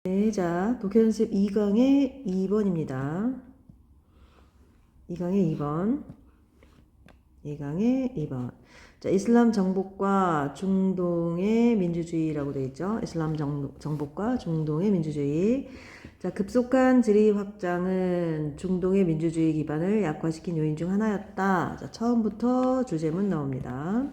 네, 자, 독해연습 2강의 2번입니다. 2강의 2번. 2강의 2번. 자, 이슬람 정복과 중동의 민주주의라고 되어 있죠. 이슬람 정복과 중동의 민주주의. 자, 급속한 지리 확장은 중동의 민주주의 기반을 약화시킨 요인 중 하나였다. 자, 처음부터 주제문 나옵니다.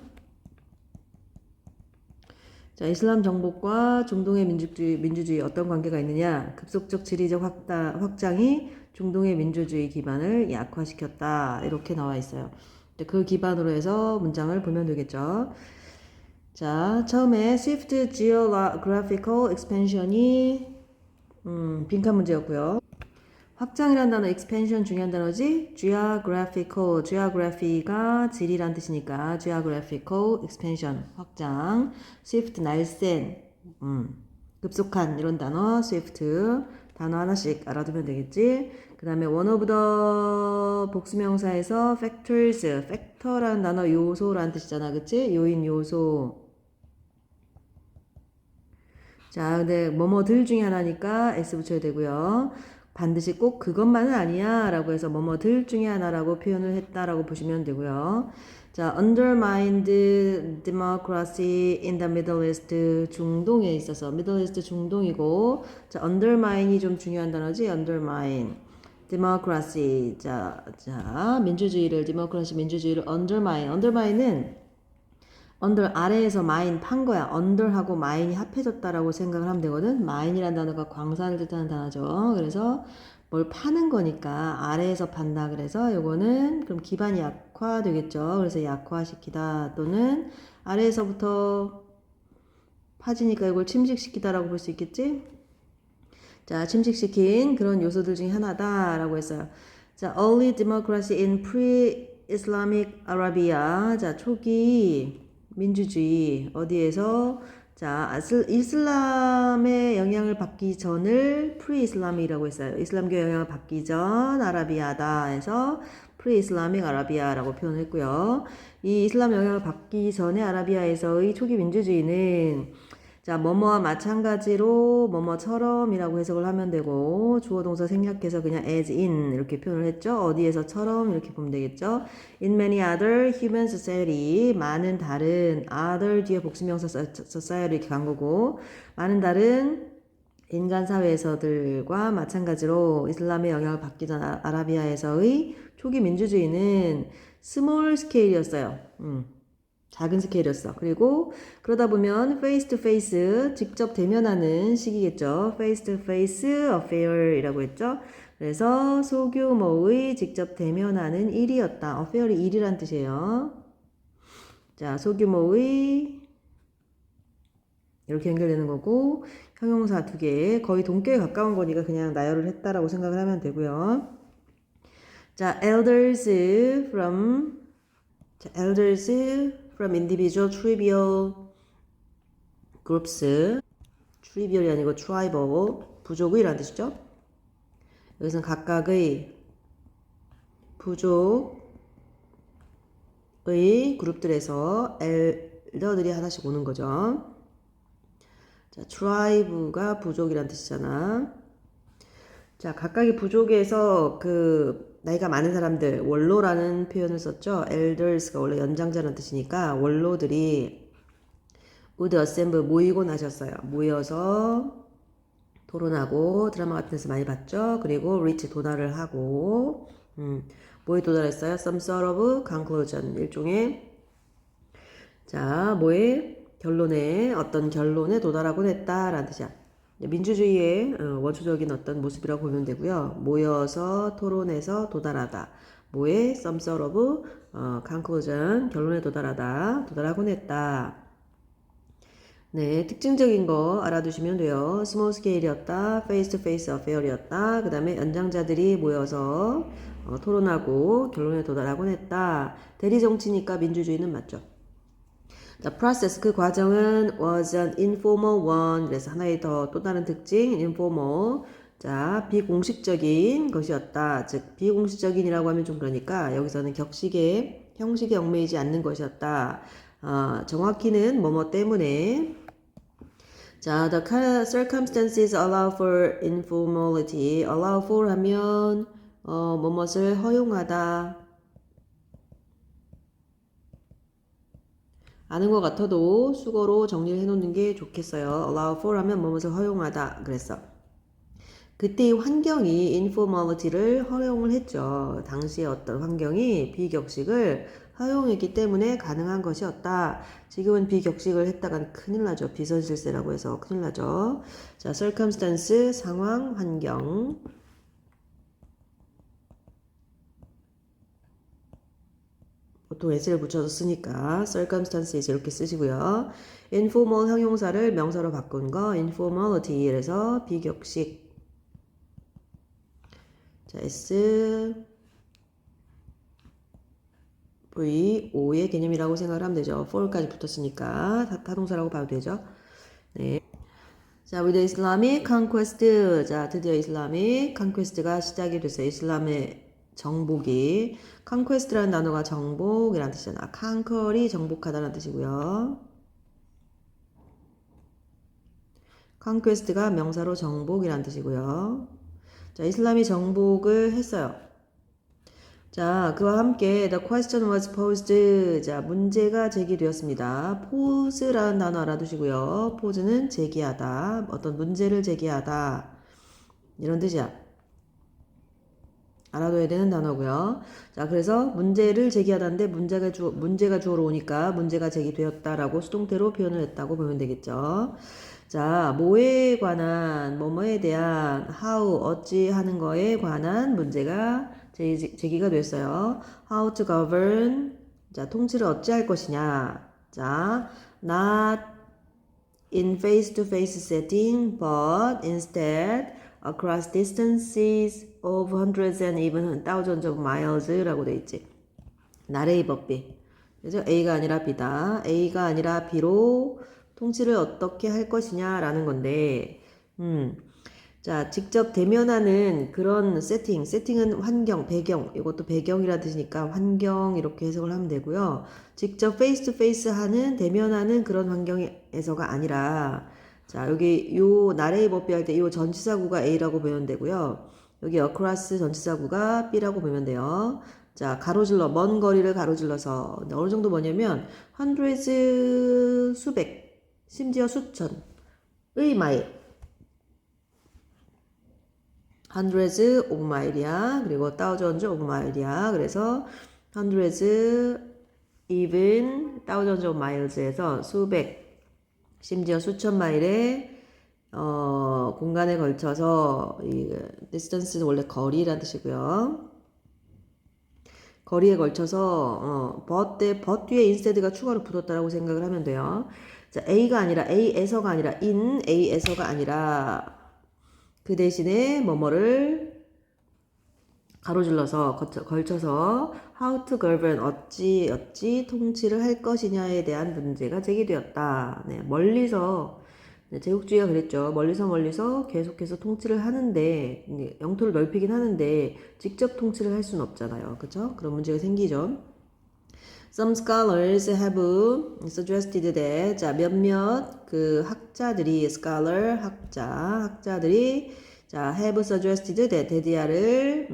자, 이슬람 정복과 중동의 민주주의 어떤 관계가 있느냐? 급속적 지리적 확장이 중동의 민주주의 기반을 약화시켰다. 이렇게 나와 있어요. 그 기반으로 해서 문장을 보면 되겠죠. 자, 처음에 Swift Geographical Expansion이 빈칸 문제였고요. 확장이라는 단어, expansion 중요한 단어지. geography가 지리란 뜻이니까 geographical expansion, 확장. swift, 날쌘, 급속한 이런 단어, swift. 단어 하나씩 알아두면 되겠지. 그 다음에 one of the 복수명사에서 factor라는 단어, 요소라는 뜻이잖아. 그치? 요인, 요소. 자, 근데 뭐뭐들 중에 하나니까 s 붙여야 되고요. 반드시 꼭 그것만은 아니야 라고 해서 뭐뭐들 중에 하나라고 표현을 했다라고 보시면 되고요. 자, undermined democracy in the Middle East, 중동에 있어서 Middle East 중동이고, 자, undermine이 좀 중요한 단어지. undermine democracy. 자, 민주주의를 민주주의를 undermine은 under 아래에서 마인 판 거야. under하고 마인이 합해졌다라고 생각을 하면 되거든. 마인이라는 단어가 광산을 뜻하는 단어죠. 그래서 뭘 파는 거니까 아래에서 판다. 그래서 요거는 그럼 기반이 약화되겠죠. 그래서 약화시키다 또는 아래에서부터 파지니까 이걸 침식시키다라고 볼 수 있겠지. 자, 침식시킨 그런 요소들 중에 하나다라고 했어요. 자, early democracy in pre-Islamic Arabia. 자, 초기 민주주의 어디에서 자 이슬람의 영향을 받기 전을 프리이슬람이라고 했어요. 이슬람교 영향을 받기 전 아라비아다 해서 프리이슬라믹 아라비아라고 표현했고요. 이 이슬람 영향을 받기 전에 아라비아에서의 초기 민주주의는 자, 뭐뭐와 마찬가지로 뭐뭐처럼이라고 해석을 하면 되고 주어 동사 생략해서 그냥 as in 이렇게 표현을 했죠. 어디에서처럼 이렇게 보면 되겠죠. In many other human society, 많은 다른 other 뒤에 복수명사 society 이렇게 간 거고 많은 다른 인간 사회에서들과 마찬가지로 이슬람의 영향을 받기 전 아라비아에서의 초기 민주주의는 스몰 스케일이었어요. 작은 스케일이었어. 그리고 그러다 보면 face to face 직접 대면하는 시기겠죠. face to face affair이라고 했죠. 그래서 소규모의 직접 대면하는 일이었다. affair이 일이란 뜻이에요. 자, 소규모의 이렇게 연결되는 거고 형용사 두 개 거의 동격에 가까운 거니까 그냥 나열을 했다라고 생각을 하면 되고요. 자, elders from individual tribal groups. trivial이 아니고 tribal, 부족의라는 뜻이죠. 여기서는 각각의 부족의 그룹들에서 엘더들이 하나씩 오는 거죠. 자, tribe가 부족이라는 뜻이잖아. 자, 각각의 부족에서 그 나이가 많은 사람들, 원로라는 표현을 썼죠. elders가 원래 연장자라는 뜻이니까 원로들이 would assemble 모이곤 하셨어요. 모여서 토론하고 드라마 같은 데서 많이 봤죠. 그리고 reach 도달을 하고 뭐에 도달했어요? some sort of conclusion 일종의 자 뭐에 결론에 어떤 결론에 도달하곤 했다라는 뜻이야. 민주주의의 원초적인 어떤 모습이라고 보면 되고요. 모여서 토론해서 도달하다. 뭐에 some sort of conclusion 결론에 도달하곤 했다. 네, 특징적인 거 알아두시면 돼요. 스몰 스케일이었다, 페이스 투 페이스 어페어리였다. 그 다음에 연장자들이 모여서 토론하고 결론에 도달하곤 했다. 대리 정치니까 민주주의는 맞죠. 자, process 그 과정은 was an informal one. 그래서 하나의 또 다른 특징 informal. 자, 비공식적인 것이었다. 즉 비공식적인이라고 하면 좀 그러니까 여기서는 형식에 얽매이지 않는 것이었다. 정확히는 뭐뭐 때문에 자, the circumstances allow for informality. allow for 하면 뭐뭇을 허용하다. 아는 것 같아도 수거로 정리를 해놓는 게 좋겠어요. allow for 하면 뭐뭇을 허용하다. 그랬어. 그때의 환경이 informality를 허용을 했죠. 당시의 어떤 환경이 비격식을 허용했기 때문에 가능한 것이었다. 지금은 비격식을 했다간 큰일 나죠. 비선실세라고 해서 큰일 나죠. 자, circumstance, 상황, 환경. 보통 s를 붙여서 쓰니까 circumstances 이렇게 쓰시고요. informal 형용사를 명사로 바꾼 거 informality. 그래서 비격식. 자, S, V, O의 개념이라고 생각을 하면 되죠. for까지 붙었으니까 타동사라고 봐도 되죠. 네. 자, with the Islamic conquest. 자, 드디어 이슬람의 conquest가 시작이 됐어요. 이슬람의 정복이. conquest라는 단어가 정복이라는 뜻이잖아. conquer이 정복하다는 뜻이고요. conquest가 명사로 정복이라는 뜻이고요. 자, 이슬람이 정복을 했어요. 자, 그와 함께 the question was posed. 자, 문제가 제기되었습니다. pose라는 단어 알아두시고요. pose는 제기하다. 어떤 문제를 제기하다. 이런 뜻이야. 알아둬야 되는 단어고요. 자, 그래서 문제를 제기하다는데 문제가 주어로 오니까 문제가 제기되었다라고 수동태로 표현을 했다고 보면 되겠죠. 자, 뭐에 관한, 뭐뭐에 대한, how, 어찌 하는 거에 관한 문제가 제기가 됐어요. How to govern. 자, 통치를 어찌 할 것이냐. 자, not in face-to-face setting, but instead across distances of hundreds and even thousands of miles라고 돼 있지. 나레이 법비. 그래서 A가 아니라 B다. A가 아니라 B로 통치를 어떻게 할 것이냐라는 건데, 자, 직접 대면하는 그런 세팅은 환경, 배경, 이것도 배경이라 뜻이니까 환경 이렇게 해석을 하면 되고요. 직접 페이스 투 페이스 하는, 대면하는 그런 환경에서가 아니라, 자, 여기 요 나레이 법비 할 때 요 전치사구가 A라고 보면 되고요. 여기 across 전치사구가 B라고 보면 돼요. 자, 가로질러, 먼 거리를 가로질러서 어느 정도 뭐냐면 hundreds 수백, 심지어 수천의 마일. hundreds of mile이야. 그리고 thousands of mile이야. 그래서 hundreds, even, thousands of miles에서 수백, 심지어 수천 마일의 공간에 걸쳐서 이 distance는 원래 거리라는 뜻이고요. 거리에 걸쳐서 but 뒤에 instead가 추가로 붙었다라고 생각을 하면 돼요. 자, A가 아니라 A에서가 아니라 in A에서가 아니라 그 대신에 뭐뭐를 가로질러서 걸쳐서 how to govern 어찌 통치를 할 것이냐에 대한 문제가 제기되었다. 네, 멀리서 제국주의가 그랬죠. 멀리서 계속해서 통치를 하는데 영토를 넓히긴 하는데 직접 통치를 할 수는 없잖아요. 그렇죠? 그런 문제가 생기죠. Some scholars have suggested that 자, 몇몇 그 학자들이 학자들이 자, have suggested that 데디아를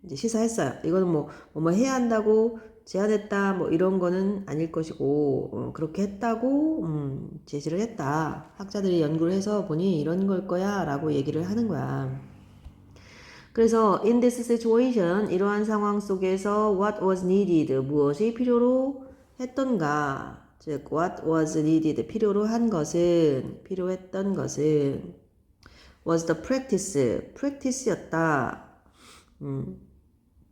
이제 시사했어요. 이거는 뭐 해야 한다고 제안했다 뭐 이런 거는 아닐 것이고 그렇게 했다고 제시를 했다. 학자들이 연구를 해서 보니 이런 걸 거야라고 얘기를 하는 거야. 그래서 in this situation 이러한 상황 속에서 what was needed 무엇이 필요로 했던가 즉 what was needed 필요했던 것은 was the practice였다.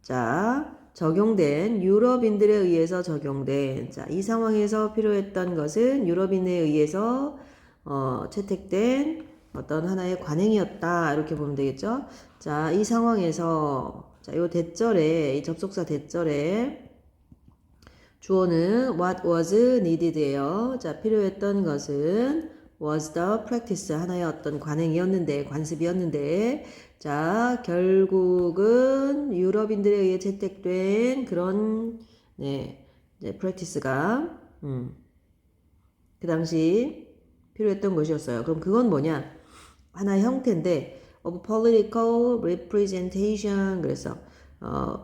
자 적용된 유럽인들에 의해서 적용된 자 이 상황에서 필요했던 것은 유럽인에 의해서 채택된 어떤 하나의 관행이었다 이렇게 보면 되겠죠. 자, 이 상황에서 자, 요 대절에 이 접속사 대절에 주어는 what was needed예요. 자, 필요했던 것은 was the practice 하나의 어떤 관행이었는데 관습이었는데 자, 결국은 유럽인들에 의해 채택된 그런 practice가 그 당시 필요했던 것이었어요. 그럼 그건 뭐냐? 하나의 형태인데 of political representation 그래서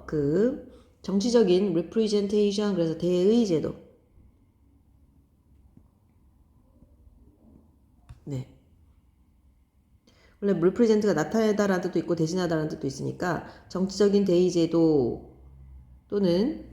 그 정치적인 representation 그래서 대의 제도. 네. 원래 represent가 나타내다라는 뜻도 있고 대신하다라는 뜻도 있으니까 정치적인 대의 제도 또는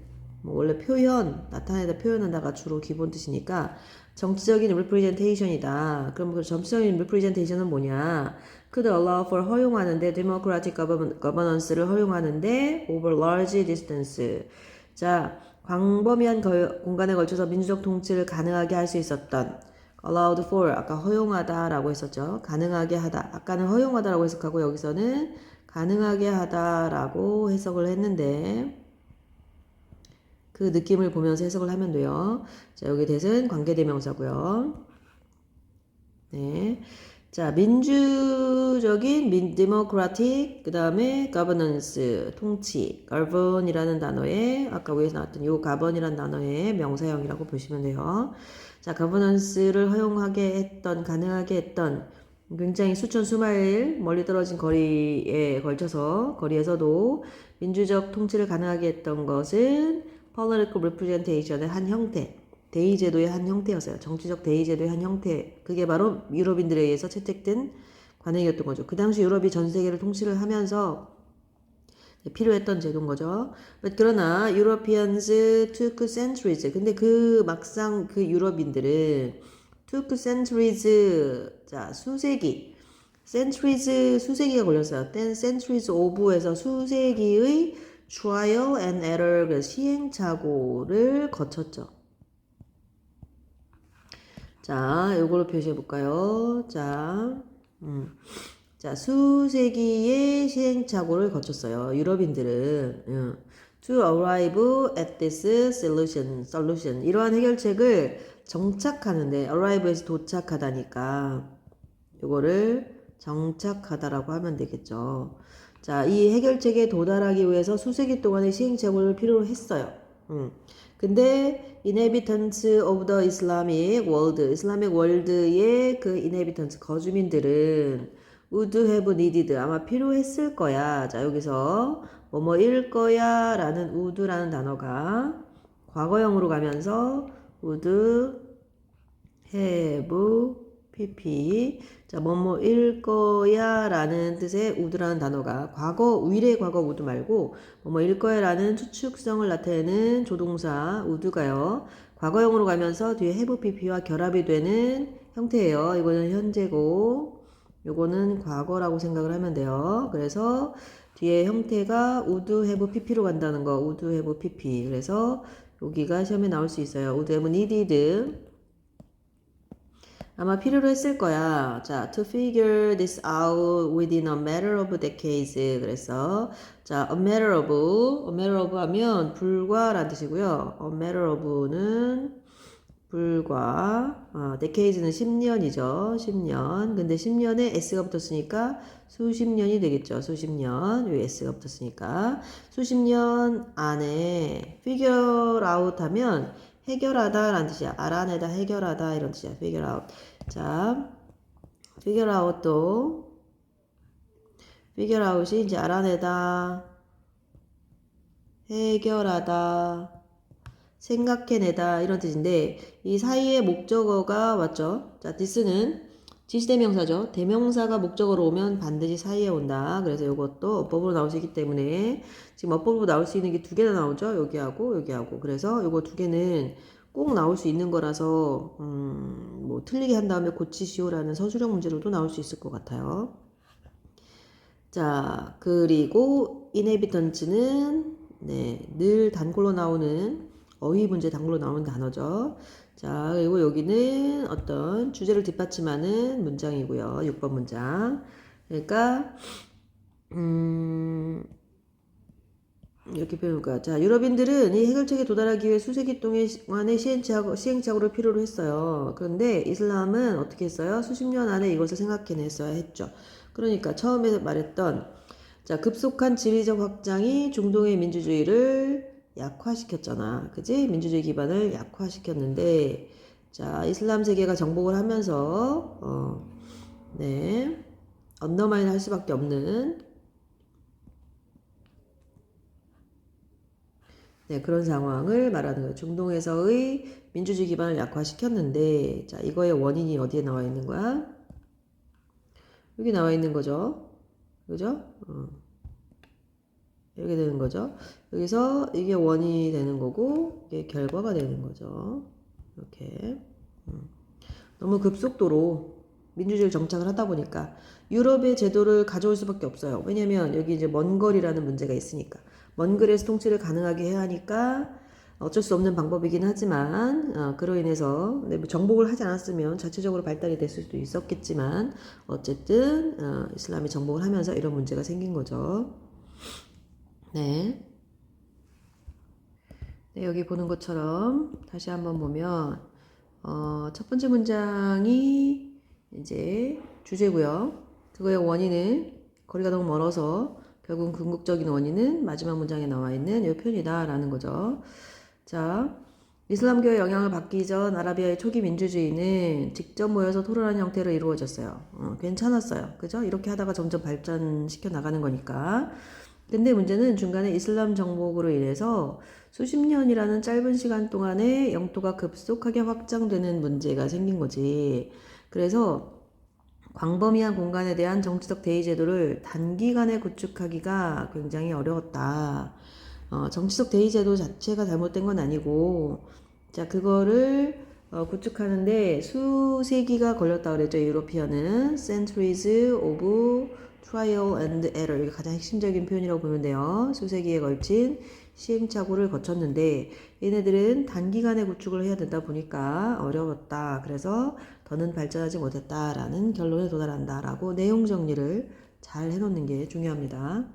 뭐 원래 표현, 나타내다 표현한다가 주로 기본 뜻이니까 정치적인 representation이다. 그럼 그 정치적인 representation은 뭐냐? could allow for 허용하는데 democratic governance를 허용하는데 over large distance. 자, 광범위한 공간에 걸쳐서 민주적 통치를 가능하게 할 수 있었던 allowed for 아까 허용하다라고 했었죠. 가능하게 하다. 아까는 허용하다라고 해석하고 여기서는 가능하게 하다라고 해석을 했는데 그 느낌을 보면서 해석을 하면 돼요. 자, 여기 대신 관계대명사고요. 네. 자, 민주적인 democratic 그다음에 governance 통치 govern이라는 단어에 아까 위에서 나왔던 이 govern이라는 단어의 명사형이라고 보시면 돼요. 자, governance를 허용하게 했던 가능하게 했던 굉장히 수천 수마일 멀리 떨어진 거리에 걸쳐서 거리에서도 민주적 통치를 가능하게 했던 것은 political representation의 한 형태, 대의제도의 한 형태였어요. 정치적 대의제도의 한 형태. 그게 바로 유럽인들에 의해서 채택된 관행이었던 거죠. 그 당시 유럽이 전 세계를 통치를 하면서 필요했던 제도인 거죠. 그러나 Europeans took centuries. 근데 그 막상 그 유럽인들은 took centuries. 자, 수세기. centuries 수세기가 걸렸어요. centuries of에서 수세기의 trial and error 시행착오를 거쳤죠. 자, 요걸로 표시해 볼까요? 자, 자, 수세기의 시행착오를 거쳤어요. 유럽인들은 to arrive at this solution 이러한 해결책을 정착하는데 arrive에서 도착하다니까 요거를 정착하다라고 하면 되겠죠. 자, 이 해결책에 도달하기 위해서 수세기 동안의 시행착오를 필요로 했어요. 근데 inhabitants of the Islamic world, 이슬람의 월드의 그 inhabitants, 거주민들은 would have needed, 아마 필요했을 거야. 자, 여기서 뭐뭐일 거야 라는 would라는 단어가 과거형으로 가면서 would have pp 자, 뭐뭐일 거야 라는 뜻의 would라는 단어가 과거, 위례 과거 would 말고 뭐뭐일 거야 라는 추측성을 나타내는 조동사 would가요. 과거형으로 가면서 뒤에 have pp와 결합이 되는 형태예요. 이거는 현재고 요거는 과거라고 생각을 하면 돼요. 그래서 뒤에 형태가 would have pp로 간다는 거 would have pp 그래서 여기가 시험에 나올 수 있어요. would have needed 아마 필요로 했을 거야. 자, to figure this out within a matter of decades. 그래서 자, a matter of 하면 불과라는 뜻이고요. a matter of는 불과, decades는 10년이죠. 10년. 근데 10년에 s가 붙었으니까 수십 년이 되겠죠. 수십 년. 요 s가 붙었으니까 수십 년 안에 figure out 하면 해결하다 라는 뜻이야. 알아내다, 해결하다 이런 뜻이야. figure out. 자, figure out도 figure out이 이제 알아내다, 해결하다, 생각해내다 이런 뜻인데 이 사이에 목적어가 왔죠. 자, this는 지시대명사죠. 대명사가 목적어로 오면 반드시 사이에 온다. 그래서 이것도 어법으로 나올 수 있기 때문에 지금 어법으로 나올 수 있는 게 두 개나 나오죠. 여기하고 여기하고. 그래서 이거 두 개는 꼭 나올 수 있는 거라서 뭐 틀리게 한 다음에 고치시오라는 서술형 문제로도 나올 수 있을 것 같아요. 자, 그리고 inhabitants는 네, 늘 단골로 나오는 어휘 문제 단골로 나오는 단어죠. 자, 그리고 여기는 어떤 주제를 뒷받침하는 문장이고요. 6번 문장. 그러니까 이렇게 표현할까요? 자, 유럽인들은 이 해결책에 도달하기 위해 수세기 동안의 시행착오를 필요로 했어요. 그런데 이슬람은 어떻게 했어요? 수십 년 안에 이것을 생각해냈어야 했죠. 그러니까 처음에 말했던 자, 급속한 지리적 확장이 중동의 민주주의를 약화시켰잖아. 그지? 민주주의 기반을 약화시켰는데 자, 이슬람 세계가 정복을 하면서 네, 언더마인 할 수밖에 없는 네, 그런 상황을 말하는 거예요. 중동에서의 민주주의 기반을 약화시켰는데, 자, 이거의 원인이 어디에 나와 있는 거야? 여기 나와 있는 거죠. 그죠? 이렇게 되는 거죠. 여기서 이게 원인이 되는 거고, 이게 결과가 되는 거죠. 이렇게. 너무 급속도로 민주주의를 정착을 하다 보니까 유럽의 제도를 가져올 수밖에 없어요. 왜냐면 여기 이제 먼 거리라는 문제가 있으니까. 먼 거리에서 통치를 가능하게 해야 하니까 어쩔 수 없는 방법이긴 하지만 그로 인해서 뭐 정복을 하지 않았으면 자체적으로 발달이 됐을 수도 있었겠지만 어쨌든 이슬람이 정복을 하면서 이런 문제가 생긴 거죠. 네. 네, 여기 보는 것처럼 다시 한번 보면 첫 번째 문장이 이제 주제고요. 그거의 원인은 거리가 너무 멀어서 결국 궁극적인 원인은 마지막 문장에 나와 있는 이 표현이다라는 거죠. 자, 이슬람교의 영향을 받기 전 아라비아의 초기 민주주의는 직접 모여서 토론하는 형태로 이루어졌어요. 괜찮았어요. 그죠? 이렇게 하다가 점점 발전시켜 나가는 거니까. 근데 문제는 중간에 이슬람 정복으로 인해서 수십 년이라는 짧은 시간 동안에 영토가 급속하게 확장되는 문제가 생긴 거지. 그래서 광범위한 공간에 대한 정치적 대의 제도를 단기간에 구축하기가 굉장히 어려웠다. 정치적 대의 제도 자체가 잘못된 건 아니고, 자, 그거를 구축하는데 수세기가 걸렸다 그랬죠. 유로피언은 centuries of trial and error. 이게 가장 핵심적인 표현이라고 보면 돼요. 수세기에 걸친 시행착오를 거쳤는데 얘네들은 단기간에 구축을 해야 되다 보니까 어려웠다. 그래서 더는 발전하지 못했다라는 결론에 도달한다라고 내용 정리를 잘 해놓는 게 중요합니다.